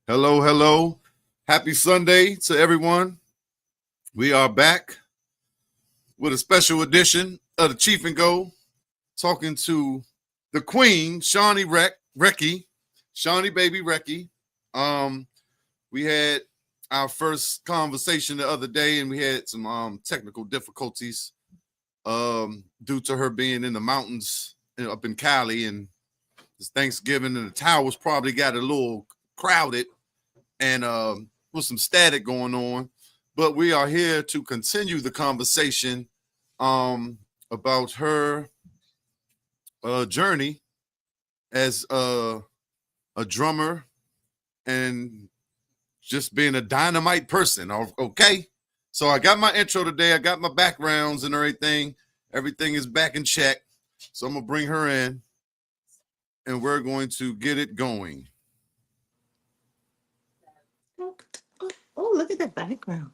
Hello, hello. Happy Sunday to everyone. We are back with a special edition of the Chief and Go, talking to the Queen, Recke, Shauney Baby Recke. Um, we had our first conversation the other day, and we had some technical difficulties due to her being in the mountains up in Cali, and it's Thanksgiving, and the towers probably got a little crowded and with some static going on. But we are here to continue the conversation about her journey as a drummer and just being a dynamite person. Okay. So I got my intro today. I got my backgrounds and everything. Everything is back in check. So I'm going to bring her in and we're going to get it going. Oh, look at that background.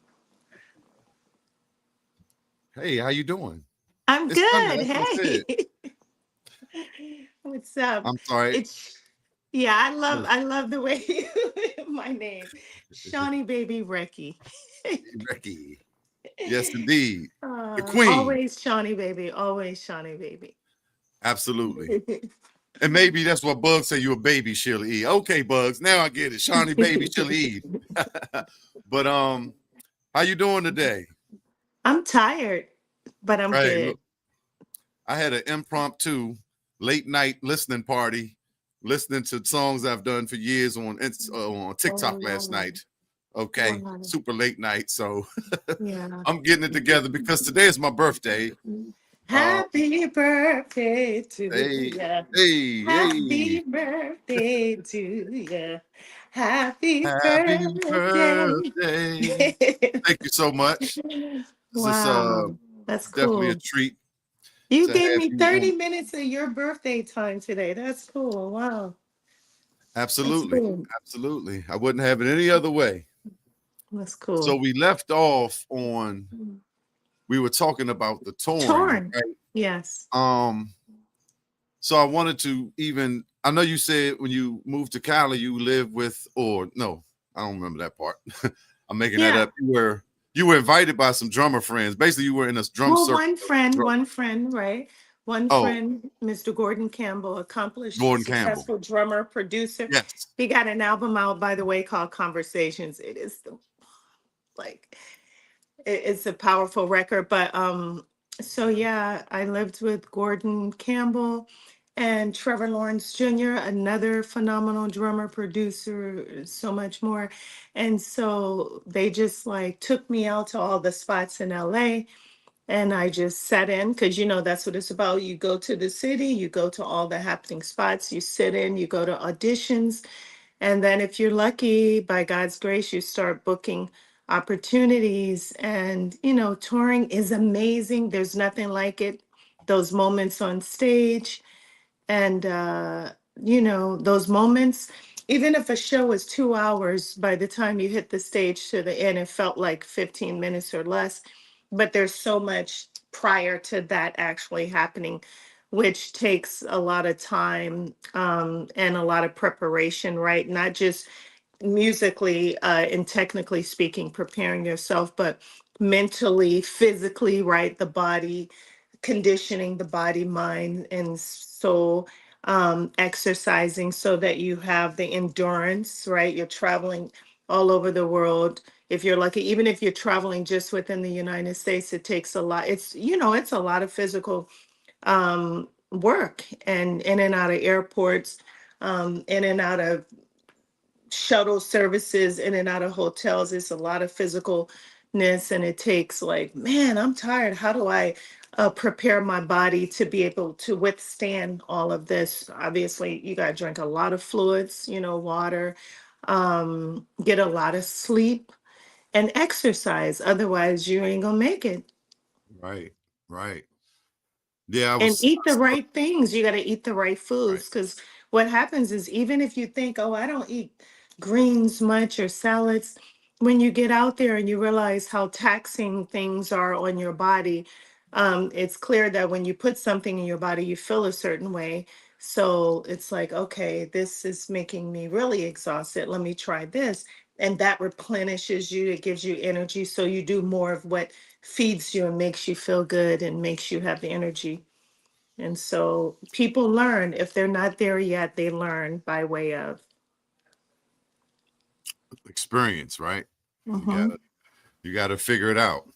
Hey, how you doing? I'm It's Sunday. good. That's what I said. Hey. What's up? I'm sorry. It's yeah, I love the way you my name. Shawnee Baby Recke. Recke. Yes, indeed. The queen. Always Shawnee Baby, always Shawnee Baby. Absolutely. And maybe that's what Bugs say you a baby, she'll eat. Okay, Bugs. Now I get it. Shawnee Baby, she'll eat. But how you doing today? I'm tired, but I'm Right. good. Look, I had an impromptu late night listening party, listening to songs I've done for years on TikTok last Oh, night. Okay, wow. super late night. So Yeah. I'm getting it together because today is my birthday. Um, Happy birthday to hey, ya. hey, hey. Happy birthday to ya. Happy Happy birthday. birthday. Thank you so much. This is Wow, that's definitely a cool. treat You to gave have me you 30 on. minutes of your birthday time today. That's cool. Wow. That's Absolutely. cool. Absolutely. I wouldn't have it any other way. That's So cool. we left off on we were talking about the touring, Torn. right? Yes. Um, so I wanted to even I know you said when you moved to Cali you lived with or no, I don't remember that part. I'm making that Yeah. up. You were invited by some drummer friends. Basically, you were in this drum Well, circle. one friend, right? One Oh, friend, Mr. Gordon Campbell, accomplished, Gordon Campbell. successful drummer, producer. Yes. He got an album out, by the way, called Conversations. It is like it's a powerful record. But so yeah, I lived with Gordon Campbell and Trevor Lawrence Jr., another phenomenal drummer, producer, so much more. And so they just like took me out to all the spots in LA and I just sat in because that's what it's about. You go to the city, you go to all the happening spots, you sit in, you go to auditions, and then if you're lucky, by God's grace, you start booking opportunities. And touring is amazing. There's nothing like it. Those moments on stage, and those moments, even if a show is 2 hours, by the time you hit the stage to the end, it felt like 15 minutes or less. But there's so much prior to that actually happening, which takes a lot of time, and a lot of preparation, right? Not just musically, and technically speaking, preparing yourself, but mentally, physically, right? The body, conditioning the body, mind, and soul, exercising so that you have the endurance, right? You're traveling all over the world. If you're lucky, even if you're traveling just within the United States, it takes a lot. It's a lot of physical work, and in and out of airports, in and out of shuttle services, in and out of hotels. It's a lot of physicalness, and it takes like, man, I'm tired. How do I prepare my body to be able to withstand all of this? Obviously, you got to drink a lot of fluids, water, get a lot of sleep, and exercise. Otherwise, you ain't gonna make it. Right. Right. Yeah, I And was eat I the saw, right things. You got to eat the right right. foods, because what happens is, even if you think, oh, I don't eat greens much or salads, when you get out there and you realize how taxing things are on your body, it's clear that when you put something in your body, you feel a certain way. So it's like, okay, this is making me really exhausted. Let me try this. And that replenishes you, it gives you energy. So you do more of what feeds you and makes you feel good and makes you have the energy. And so people learn. If they're not there yet, they learn by way of. Experience, right? You Hmm. gotta you gotta figure it out.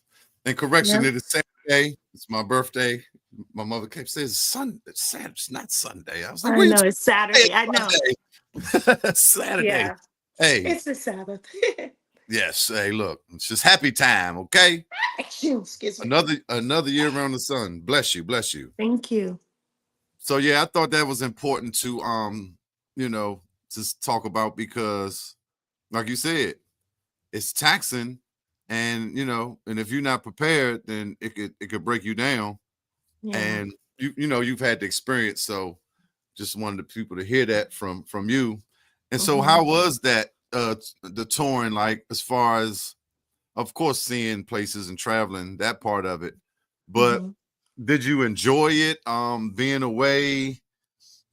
And correction, Yep. it is Saturday. It's my birthday. My mother kept saying it's Sunday. It's Saturday. It's not Sunday. I was like, I what are you know it's talking Saturday. I know. about? Sunday. Saturday. Yeah. Hey, It's the Sabbath. yes. Hey, look, it's just happy time, okay? Excuse me. Another year around the sun. Bless you, bless you. Thank you. So yeah, I thought that was important to you know, just talk about because, like you said, it's taxing, and and if you're not prepared, then it could break you down. Yeah. And you've had the experience, so just wanted the people to hear that from you. And so, Hmm. how was that the touring, like, as far as, of course, seeing places and traveling, that part of it, but Hmm. did you enjoy it, being away?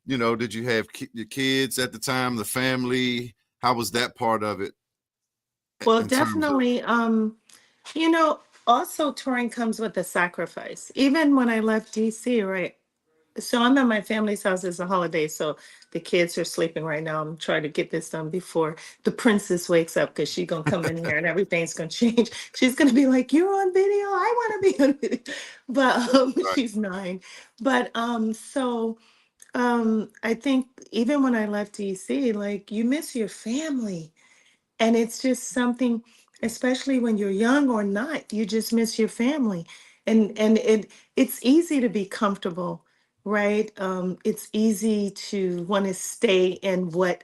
Did you have your kids at the time, the family? How was that part of it Well, in terms of? definitely. You know, also touring comes with a sacrifice. Even when I left DC, right? So I'm at my family's house. It's a holiday, so the kids are sleeping right now. I'm trying to get this done before the princess wakes up because she's gonna come in here and everything's gonna change. She's gonna be like, "You're on video. I want to be on video," but Right. she's 9. But I think even when I left DC, like you miss your family. And it's just something, especially when you're young or not, you just miss your family. And it's easy to be comfortable, right? It's easy to want to stay in what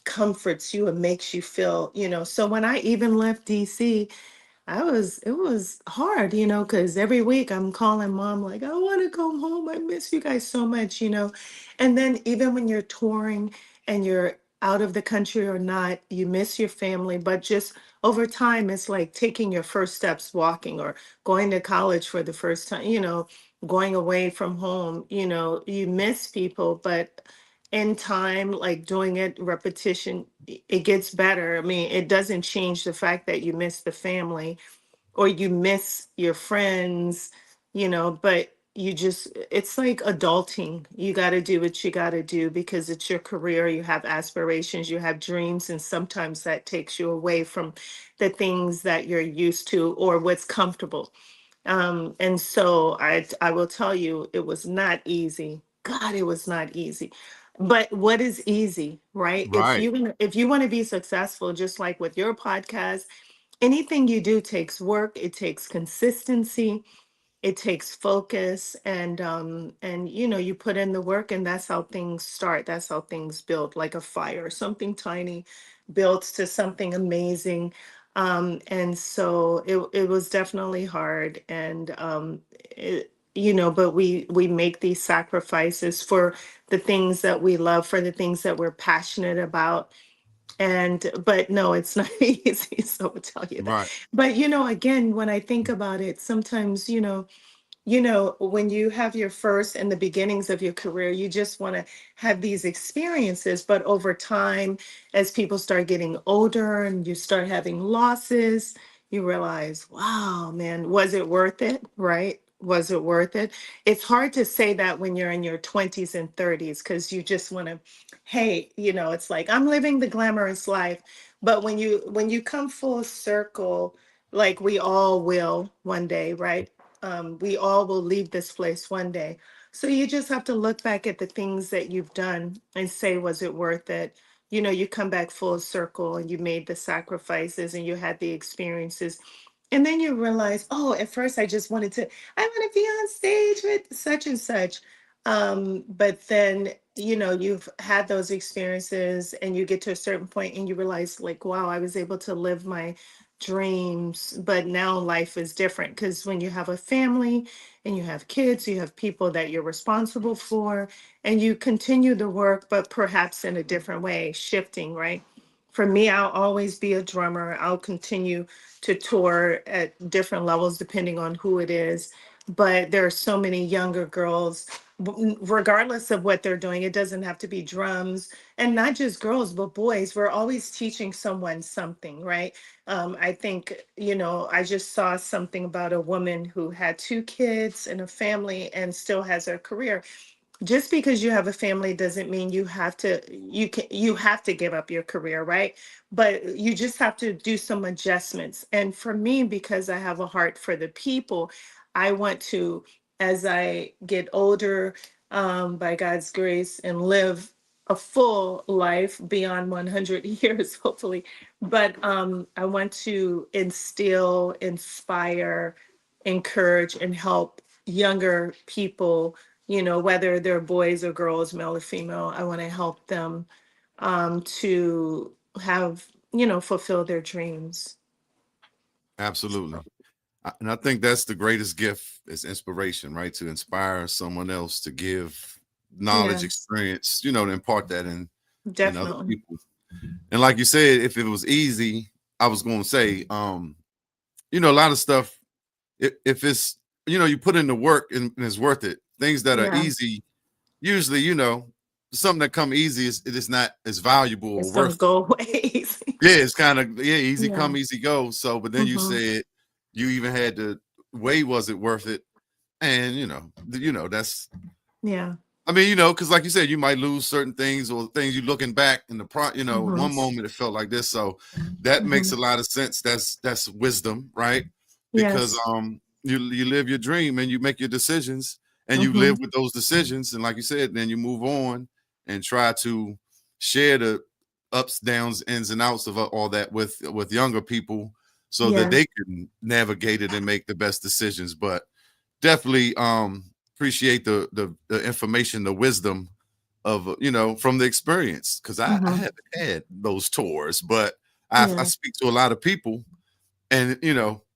comforts you and makes you feel, So when I even left DC, it was hard, because every week I'm calling mom, like, I want to come home. I miss you guys so much. And then even when you're touring and you're out of the country or not, you miss your family. But just over time, it's like taking your first steps walking or going to college for the first time, going away from home, you miss people, but in time, like doing it repetition, it gets better. I mean, it doesn't change the fact that you miss the family or you miss your friends, but it's like adulting. You got to do what you got to do because it's your career. You have aspirations, you have dreams, and sometimes that takes you away from the things that you're used to or what's comfortable. And so I will tell you, it was not easy. God, it was not easy. But what is easy, right? Right. If you want to be successful, just like with your podcast, anything you do takes work, it takes consistency, it takes focus, and you put in the work, and that's how things start. That's how things build, like a fire. Something tiny builds to something amazing. And so it was definitely hard, and but we make these sacrifices for the things that we love, for the things that we're passionate about. And but no, it's not easy, so I'll tell you that. Right. But again, when I think about it, sometimes, when you have your first and the beginnings of your career, you just want to have these experiences. But over time, as people start getting older and you start having losses, you realize, wow, man, was it worth it? Right? Was it worth it? It's hard to say that when you're in your 20s and 30s because you just want to, hey, it's like I'm living the glamorous life. But when you come full circle, like we all will one day, right? We all will leave this place one day. So you just have to look back at the things that you've done and say, was it worth it? You come back full circle and you made the sacrifices and you had the experiences. And then you realize, oh, at first I just wanted to, I want to be on stage with such and such. But then, you've had those experiences and you get to a certain point and you realize, like, wow, I was able to live my dreams, but now life is different because when you have a family and you have kids, you have people that you're responsible for, and you continue the work, but perhaps in a different way, shifting, right? For me, I'll always be a drummer. I'll continue to tour at different levels depending on who it is. But there are so many younger girls regardless of what they're doing. It doesn't have to be drums, and not just girls, but boys. We're always teaching someone something, right? I think, I just saw something about a woman who had 2 kids and a family and still has her career. Just because you have a family doesn't mean you have to give up your career, right? But you just have to do some adjustments. And for me, because I have a heart for the people, I want to, as I get older, by God's grace, and live a full life beyond 100 years, hopefully. But I want to instill, inspire, encourage, and help younger people, whether they're boys or girls, male or female. I want to help them, to have, fulfill their dreams. Absolutely. And I think that's the greatest gift is inspiration, right? To inspire someone else to give knowledge, Yes, experience, to impart that in other definitely. people. And like you said, if it was easy, I was going to say, a lot of stuff, if it's, you put in the work and it's worth it. Things that are Yeah, easy, usually, something that come easy it is not as valuable or it's gonna worth. go ways. Yeah, it's kind of easy Yeah. come, easy go. So, but then you Hmm. said you even had to weigh, was it worth it? And that's, Yeah. I mean, because like you said, you might lose certain things or things you looking back in the Hmm. one moment it felt like this. So that makes Hmm. a lot of sense. That's wisdom, right? Because Yes. you live your dream and you make your decisions and you Hmm. live with those decisions. And like you said, then you move on and try to share the ups, downs, ins and outs of all that with younger people so that Yeah. they can navigate it and make the best decisions. But definitely appreciate the information, the wisdom of from the experience, because I Hmm. haven't had those tours, but I Yeah. speak to a lot of people, and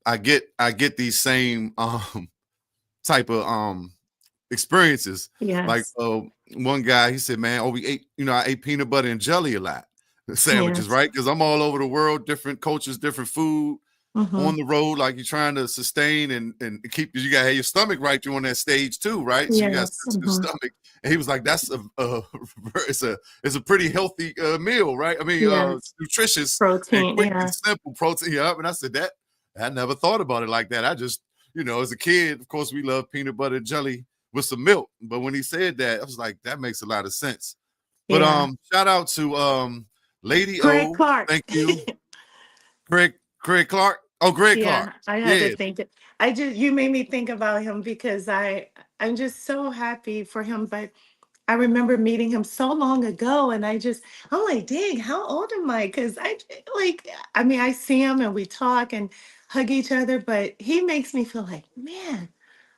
I get these same type of experiences. Like Yes. one guy, he said, "Man, oh, I ate peanut butter and jelly a lot, sandwiches, Yes. right? Because I'm all over the world, different cultures, different food." Hmm. On the road, like you're trying to sustain and keep, you gotta have your stomach right. You're on that stage too, right? So you got Yes. sensitive Hmm. stomach. And he was like, "That's it's a pretty healthy meal, right? I mean, Yes. nutritious and Protein. quick and Yeah. simple protein." Yeah, and I said that I never thought about it like that. I just, as a kid, of course, we love peanut butter and jelly with some milk. But when he said that, I was like, that makes a lot of sense. But Yeah. shout out to Lady Greg O. Clark. Thank you, Greg Clark. Oh, Greg Clark. Yeah, I had to Yeah, think it. You made me think about him because I'm just so happy for him. But I remember meeting him so long ago, and I'm like, dang, how old am I? Because I mean, I see him and we talk and hug each other, but he makes me feel like, man,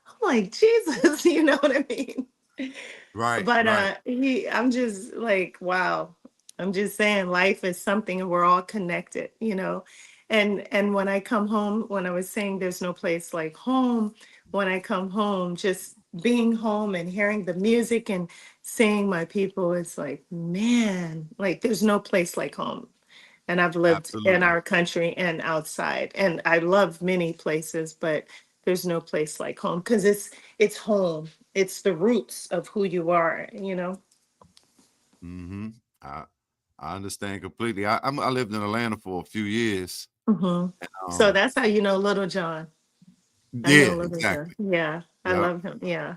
I'm like Jesus, you know what I mean? right, But right. I'm just like, wow. I'm just saying life is something, and we're all connected, And when I come home, when I was saying there's no place like home, when I come home, just being home and hearing the music and seeing my people, it's like, man, like there's no place like home. And I've lived in Absolutely. our country and outside, and I love many places, but there's no place like home because it's home. It's the roots of who you are. Hmm. I I understand completely. I lived in Atlanta for a few years. Hmm. So Um, that's how you know Little John. I know yeah, Little John. exactly. Yeah, I Yep, love him. Yeah.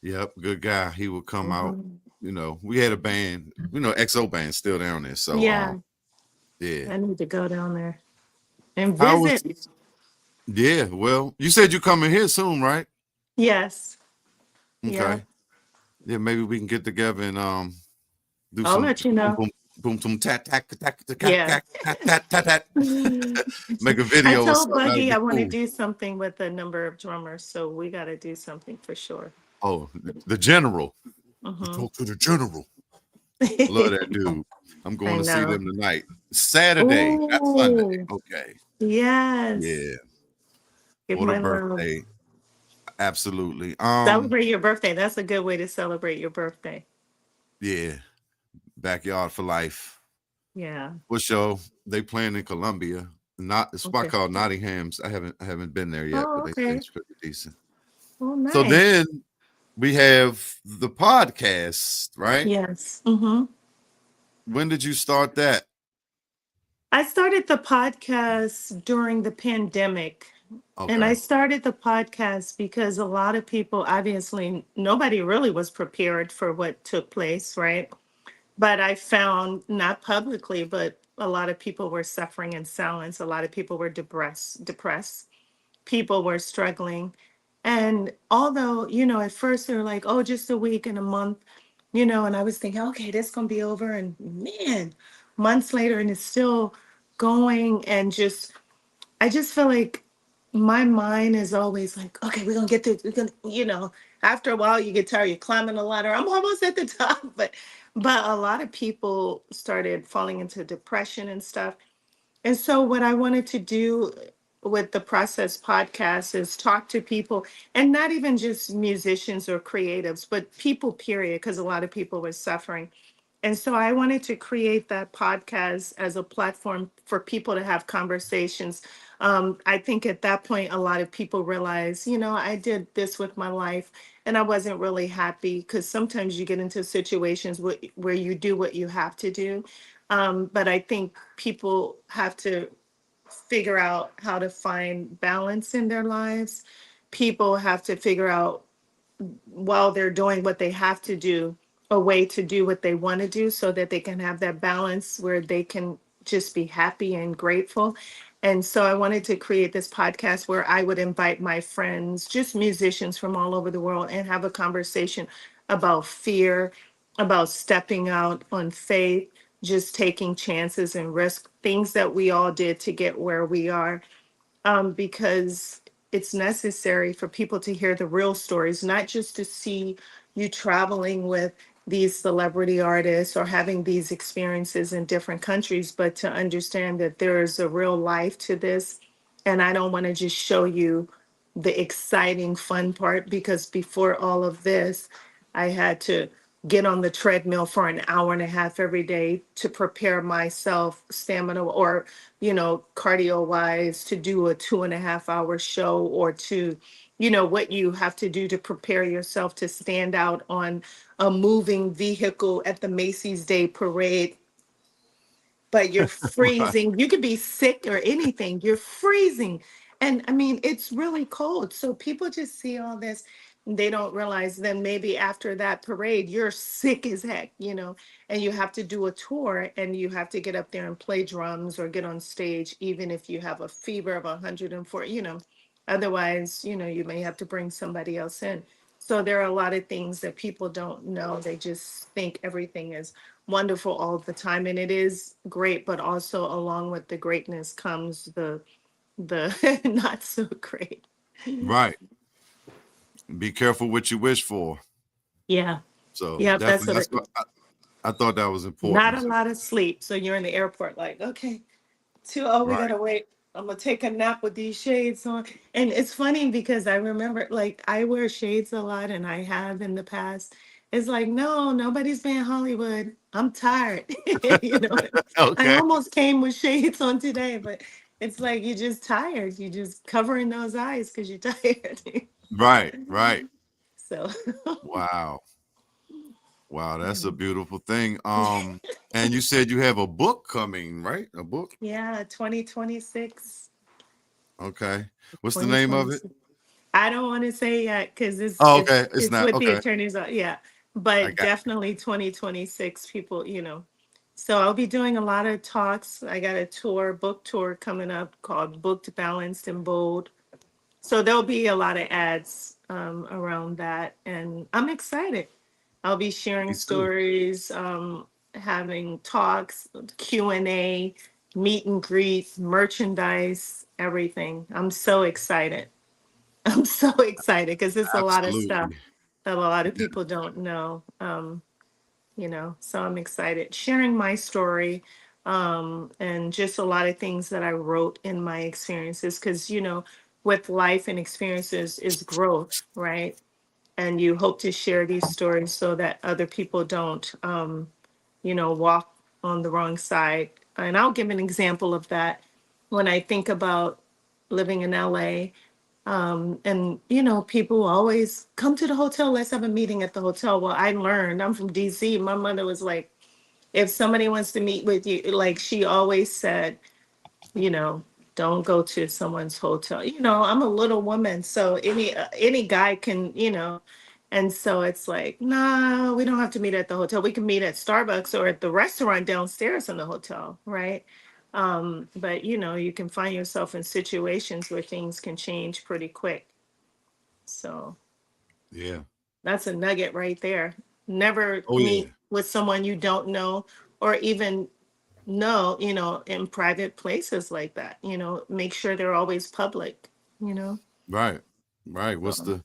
yep. Good guy. He would come out. Hmm. We had a band. XO band still down there. So Yeah, yeah. I need to go down there and How was? visit. Yeah. Well, you said you coming here soon, right? Yes. Yeah. Okay. Yeah, maybe we can get together and do I'll some let you boom know. boom boom boom tat tat tat tat tat Yeah. tat tat tat tat. Make a I video or told something. That'd Buggy be I want to cool. do something with a number of drummers, so we got to do something for sure. Oh, the general. You Hmm. talk to the general. Love that dude. I'm going I to see know. them tonight. Saturday, not Sunday. Oh, Okay. yes. Yeah. Give For the my love. birthday. Absolutely. Celebrate your birthday. That's a good way to celebrate your birthday. Yeah. Backyard for life. Yeah. For sure. They playing in Columbia. Not a spot Okay. called Nottingham's. I haven't been there yet, Oh, but they say okay. it's pretty decent. Oh, So nice. then we have the podcast, right? Yes. Hmm. When did you start that? I started the podcast during the pandemic. And I Okay. started the podcast because a lot of people, obviously, nobody really was prepared for what took place, right? But I found, not publicly, but a lot of people were suffering in silence. A lot of people were depressed. People were struggling. And although, at first they were like, oh, just a week and a month, and I was thinking, okay, this gonna be over. And man, months later, and it's still going. And I just feel like my mind is always like, okay, we're gonna get this. We're gonna, after a while you get tired, you're climbing the ladder. I'm almost at the top. But a lot of people started falling into depression and stuff. And so what I wanted to do with the Process podcast is talk to people, and not even just musicians or creatives, but people period, because a lot of people were suffering. And so I wanted to create that podcast as a platform for people to have conversations. I think at that point, a lot of people realize, I did this with my life and I wasn't really happy, because sometimes you get into situations where you do what you have to do. But I think people have to figure out how to find balance in their lives. People have to figure out, while they're doing what they have to do, a way to do what they want to do so that they can have that balance where they can just be happy and grateful. And so I wanted to create this podcast where I would invite my friends, just musicians from all over the world, and have a conversation about fear, about stepping out on faith, just taking chances and risk, things that we all did to get where we are, because it's necessary for people to hear the real stories, not just to see you traveling with these celebrity artists or having these experiences in different countries, but to understand that there is a real life to this. And I don't want to just show you the exciting, fun part, because before all of this, I had to get on the treadmill for an hour and a half every day to prepare myself stamina, or cardio wise, to do a 2.5 hour show, or to what you have to do to prepare yourself to stand out on a moving vehicle at the Macy's Day Parade, but you're Right. freezing. You could be sick or anything. You're freezing. And I mean, it's really cold. So people just see all this. They don't realize then maybe after that parade, you're sick as heck, and you have to do a tour and you have to get up there and play drums or get on stage, even if you have a fever of 104, Otherwise, you may have to bring somebody else in. So there are a lot of things that people don't know. They just think everything is wonderful all the time, and it is great, but also along with the greatness comes the not so great. Right. Be careful what you wish for. Yeah. So Yep, that's definitely, what that's it, what I thought that was not important. a lot of sleep. So you're in the airport like, okay, oh, we Right. gotta wait. I'm gonna take a nap with these shades on. And it's funny because I remember, like, I wear shades a lot and I have in the past. It's like, no, nobody's been Hollywood. I'm tired. you know, I Okay. almost came with shades on today, but it's like you're just tired. You're just covering those eyes because you're tired. Right. Right. so Wow. Wow. That's a beautiful thing. And you said you have a book coming, right? A book. yeah, 2026. Okay. What's the name of it? 2026. I don't want to say yet because it's Oh, it's okay. It's it's not with the okay. attorneys. Yeah, I but got definitely 2026. People, So I'll be doing a lot of talks. I got a book tour coming up called Booked, Balanced, and Bold. So there'll be a lot of ads around that, and I'm excited. I'll be sharing me too. stories, having talks, Q&A, meet and greets, merchandise, everything. I'm so excited. I'm so excited because it's a lot of stuff Absolutely. that a lot of people don't know. So I'm excited sharing my story, and just a lot of things that I wrote in my experiences, because with life and experiences is growth, right? And you hope to share these stories so that other people don't, walk on the wrong side. And I'll give an example of that. When I think about living in LA, And people always come to the hotel, let's have a meeting at the hotel. Well, I learned, I'm from DC. My mother was like, if somebody wants to meet with you, like she always said, you know, don't go to someone's hotel. I'm a little woman, so any guy can, and so it's like, nah, we don't have to meet at the hotel. We can meet at Starbucks or at the restaurant downstairs in the hotel, right? But you can find yourself in situations where things can change pretty quick. So Yeah. that's a nugget right there. Never Oh yeah. meet with someone you don't know, or even know, in private places like that. Make sure they're always public, you know. Right. Right. So,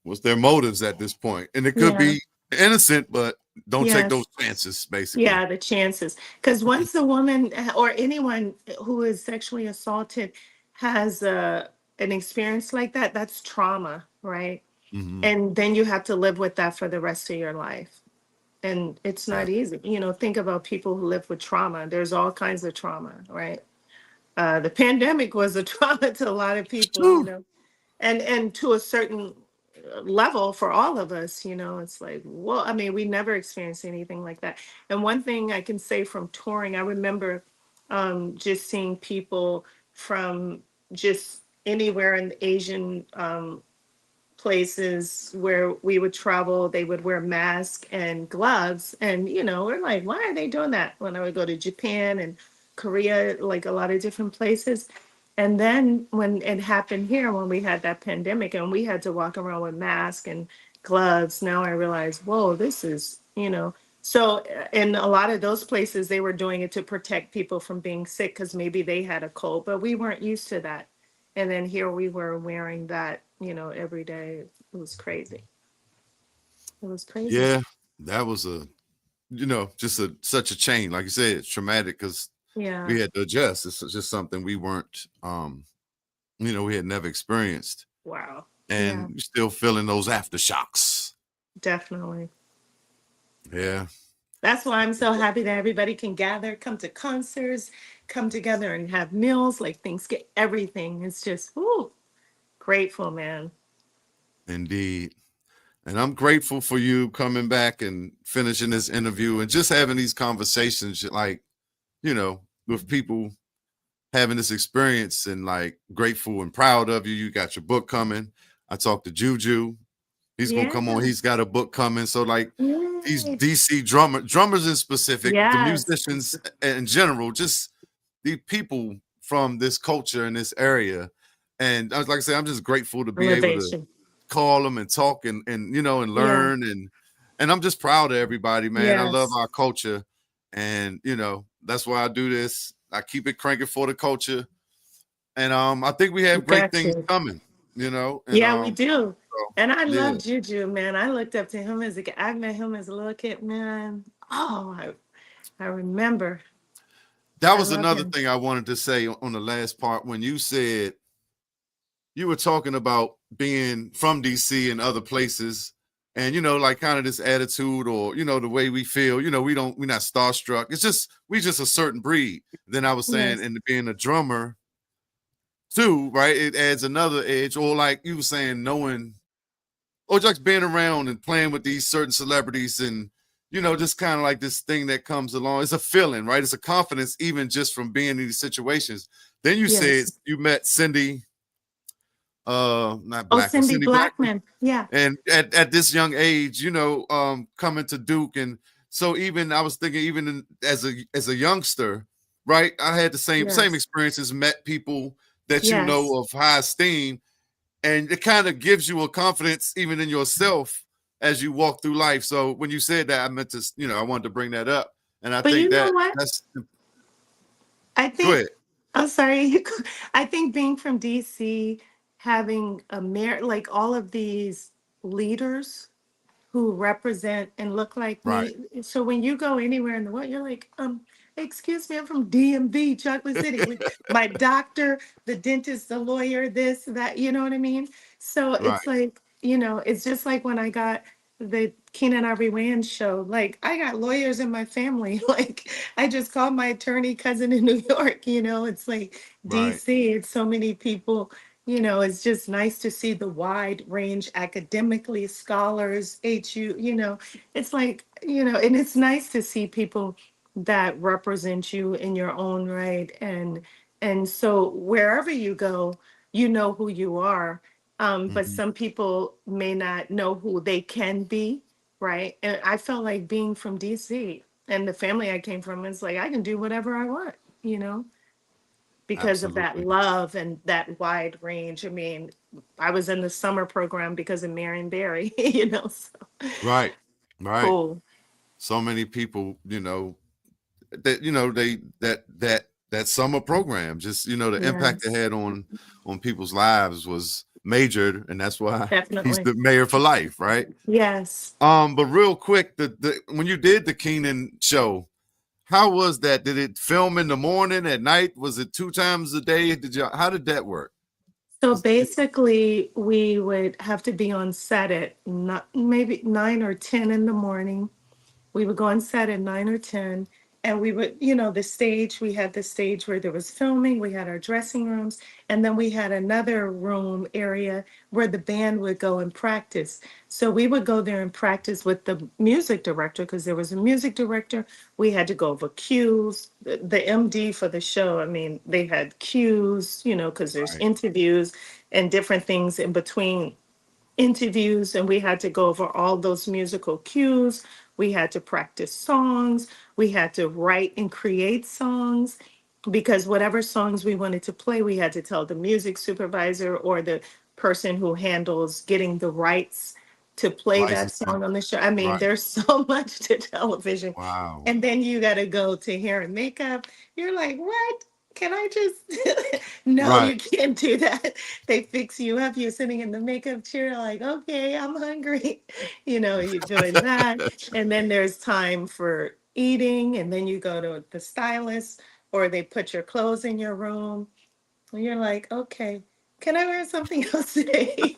What's their motives at this point? And it could yeah. be innocent, but don't take those Yes. chances, basically. Yeah, the chances. Because once a woman or anyone who is sexually assaulted has an experience like that, that's trauma, right? Hmm. And then you have to live with that for the rest of your life. And it's not Exactly. easy. Think about people who live with trauma. There's all kinds of trauma, right? The pandemic was a trauma to a lot of people, Whew. and to a certain level for all of us. It's like, well, I mean, we never experienced anything like that. And one thing I can say from touring, I remember just seeing people from just anywhere in the Asian places where we would travel, they would wear masks and gloves. And, we're like, why are they doing that? When I would go to Japan and Korea, like a lot of different places. And then when it happened here, when we had that pandemic and we had to walk around with masks and gloves, now I realize, whoa, this is, So in a lot of those places, they were doing it to protect people from being sick because maybe they had a cold, but we weren't used to that. And then here we were wearing that, every day. It was crazy. It was crazy. Yeah. That was just such a change. Like you said, it's traumatic because Yeah. we had to adjust. It's just something we weren't, we had never experienced, Wow. and Yeah, you're still feeling those aftershocks. definitely. Yeah. That's why I'm so happy that everybody can gather, come to concerts, come together and have meals, like things get everything. It's just, whoo, grateful, man. Indeed. And I'm grateful for you coming back and finishing this interview and just having these conversations, like, with people having this experience, and like grateful and proud of you. You got your book coming. I talked to Juju. He's gonna Yeah. come on. He's got a book coming. So like these Yay. DC drummers in specific, the Yes. musicians in general, just the people from this culture in this area. And I was like I said, I'm just grateful to be able to Elevation. call them and talk and Yeah. learn, and I'm just proud of everybody, man. I love Yes. our culture, and that's why I do this. I keep it cranking for the culture, and I think we You have great got things you. coming, and Yeah, we do. so, And I yeah, love Juju, man. I looked up to him as a kid. I met him as a little kid, man. Oh, I remember. that I was love another him. thing I wanted to say on the last part when you said you were talking about being from DC and other places, and like kind of this attitude, or the way we feel. We're not starstruck. It's just we just a certain breed. Then I was saying, Yes. and being a drummer too, right? It adds another edge, or like you were saying, knowing, or just being around and playing with these certain celebrities, and just kind of like this thing that comes along. It's a feeling, right? It's a confidence, even just from being in these situations. Then you said Yes. you met Cindy, not Oh, Blackman, Cindy Cindy Blackman, Blackman. Yeah. and at this young age, coming to Duke. And so even I was thinking, even as a youngster, right, I had the same Yes. experiences, met people that Yes. of high esteem, and it kind of gives you a confidence even in yourself as you walk through life. So when you said that, I meant to, I wanted to bring that up, and I But think you know that what? that's I go think, ahead. I'm sorry. I think being from DC, having like all of these leaders who represent and look like Right. me. So when you go anywhere in the world, you're like, excuse me, I'm from DMV, Chocolate City, with my doctor, the dentist, the lawyer, this, that, you know what I mean? So Right. it's like, it's just like when I got the Keenan Ivory Wayans show, like I got lawyers in my family. Like I just called my attorney cousin in New York, it's like Right. DC, it's so many people, It's just nice to see the wide range academically, scholars, HU, it's like, and it's nice to see people that represent you in your own right. And so wherever you go, you know who you are. But Mhm. some people may not know who they can be, right? And I felt like being from DC and the family I came from, it's like I can do whatever I want, you know? Because of that Absolutely. love and that wide range. I mean, I was in the summer program because of Marion Barry, so Right. Right. cool. So many people, that they that summer program, just the impact it Yes, had on people's lives was major, and that's why he's definitely. the mayor for life, right? Yes. But real quick, the when you did the Keenan show, how was that? Did it film in the morning, at night? Was it two times a day? How did that work? So basically, we would have to be on set at not maybe 9 or 10 in the morning. We would go on set at 9 or 10, and we would, we had the stage where there was filming, we had our dressing rooms, and then we had another room area where the band would go and practice. So we would go there and practice with the music director because there was a music director. We had to go over cues. The MD for the show, I mean, they had cues, because there's Right. interviews and different things in between interviews, and we had to go over all those musical cues. We had to practice songs. We had to write and create songs because whatever songs we wanted to play, we had to tell the music supervisor or the person who handles getting the rights to play that Licensing. song on the show. I mean, Right. there's so much to television. Wow. And then you got to go to hair and makeup. You're like, what? Can I just? No, Right. you can't do that. They fix you up. You're sitting in the makeup chair, like, okay, I'm hungry. You're doing that. And then there's time for eating. And then you go to the stylist or they put your clothes in your room. And you're like, okay, can I wear something else today?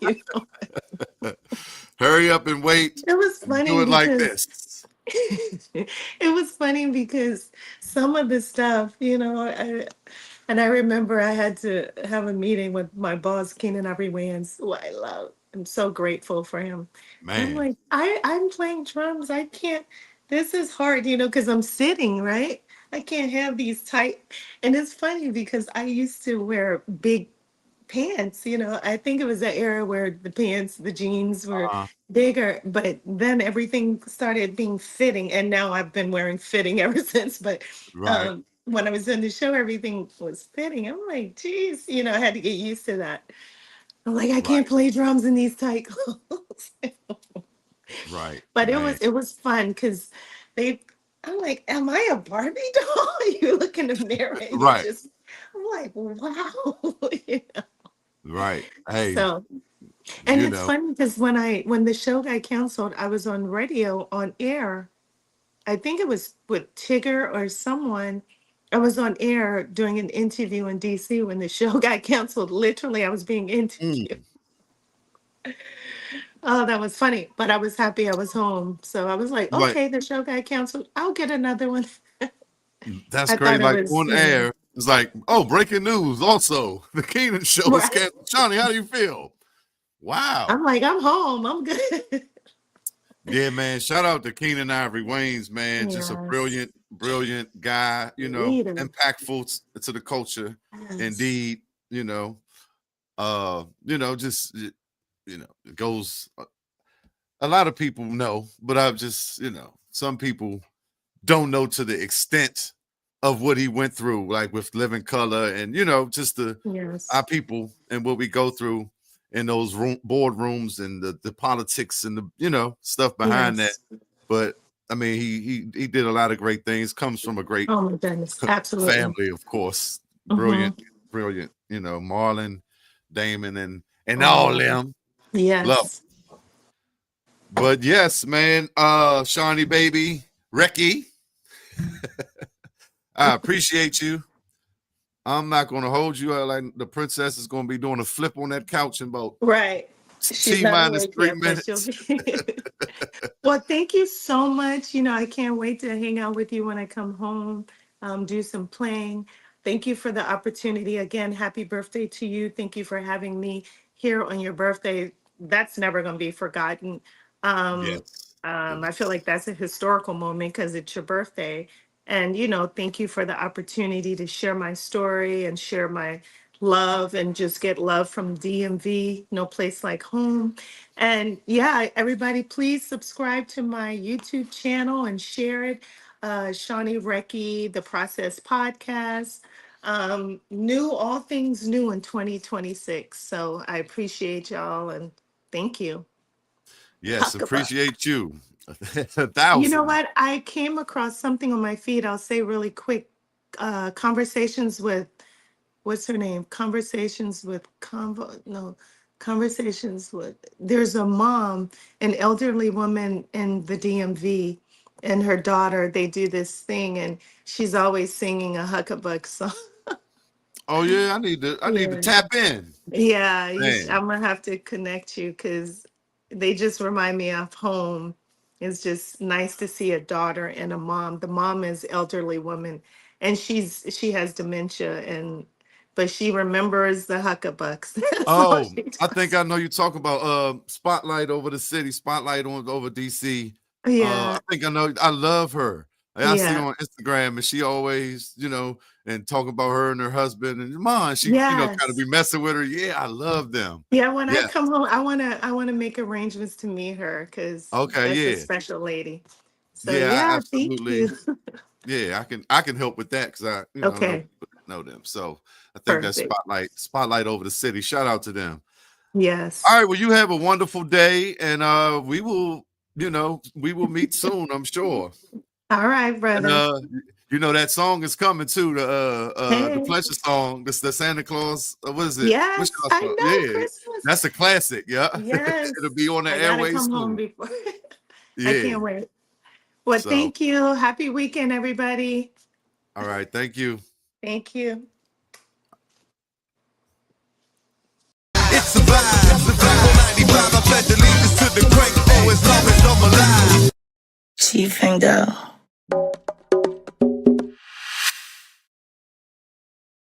Hurry up and wait. It was Do funny it like because this. it was funny because some of the stuff, and I remember I had to have a meeting with my boss, Keenan Ivory Wayans, who I love. I'm so grateful for him. And I'm Man. like, I'm playing drums. I can't, this is hard, because I'm sitting, right? I can't have these tight. And it's funny because I used to wear big pants, I think it was that era where the pants, the jeans were Uh, bigger, but then everything started being fitting. And now I've been wearing fitting ever since. But right. when I was in the show, everything was fitting. I'm like, geez, I had to get used to that. I'm like, I can't Right. play drums in these tight clothes. Right. But it Man. was it was fun because they I'm like, am I a Barbie doll? You look in the mirror and you Right. just I'm like, wow. Right. Hey, So, and you it's know. funny because when the show got canceled, I was on radio on air. I think it was with Tigger or someone. I was on air doing an interview in DC when the show got canceled. Literally, I was being interviewed. Mm, Oh, that was funny. But I was happy I was home. So I was like, right. okay, the show got canceled. I'll get another one. That's I great. thought it Like was, on air, it's like, oh, breaking news. Also, the Keenan show is right. canceled. Shauney, how do you feel? Wow. I'm like, I'm home. I'm good. Yeah, man. Shout out to Keenan Ivory Waynes, man. Just a Yes. brilliant, brilliant guy, Leader. impactful to the culture. Yes. Indeed, just it goes a lot of people know, but I've just, some people don't know to the extent of what he went through, like with Living Color and just our Yes. people and what we go through in those boardrooms and the politics and the stuff behind that. Yes. But I mean, he did a lot of great things. Comes from a great Oh my goodness. Absolutely. family, of course. Hmm. Brilliant, brilliant. Marlon, Damon, and all Oh, them love. yes. But yes, man, Shawnee baby, Recke, I appreciate you. I'm not gonna hold you out like the princess is gonna be doing a flip on that couch in about Right. She's T not minus awake 3 yet, but she'll minutes. be. Well, thank you so much. I can't wait to hang out with you when I come home, do some playing. thank you for the opportunity. Again, happy birthday to you. Thank you for having me here on your birthday. That's never going to be forgotten. Um, Yes. I feel like that's a historical moment because it's your birthday. And, thank you for the opportunity to share my story and share my love and just get love from DMV, no place like home. And yeah, everybody, please subscribe to my YouTube channel and share it. Shauney Recke, The Process Podcast. New, all things new in 2026. So I appreciate y'all and thank you. Yes, Huckabee. appreciate you. A You know thousand. what? I came across something on my feed. I'll say really quick. Conversations with, what's her name? Conversations with Convo. No, conversations with. There's a mom, an elderly woman in the DMV, and her daughter. They do this thing, and she's always singing a Huckabuck song. Oh yeah, I need to Yeah. tap in. Yeah, Man. I'm gonna have to connect you because they just remind me of home. It's just nice to see a daughter and a mom. The mom is elderly woman, and she has dementia, and but she remembers the Huckabucks. That's all Oh, she I think does. I know you talk about Spotlight over the city, Spotlight on over DC. I Yeah, think I know. I love her. I see her yeah, on Instagram, and she always, and talk about her and her husband and mom. She, kind of yes, be messing with her. Yeah, I love them. yeah. When I Yeah. come home, I wanna make arrangements to meet her because Okay. that's a Yeah. special lady. So Yeah. I yeah, thank absolutely. you. Yeah. I can help with that because I know Okay, people that know them. So I think that's perfect. Spotlight over the city. Shout out to them. All Yes. right. Well, you have a wonderful day, and we will meet soon, I'm sure. All right, And brother. that song is coming too. The Hey. pleasure song. This the Santa Claus. What is it? What's Yes, your I song? know Yeah, Christmas. that's a classic. Yeah, it'll Yes. be on the I gotta airways come home soon. before. I Yeah. can't wait. Well, So, thank you. Happy weekend, everybody. all right. Thank you. Thank you. It's a vibe. It's a vibe. On 95, I pledge allegiance to the great. Oh, as long as I'm alive. Cheef and Go.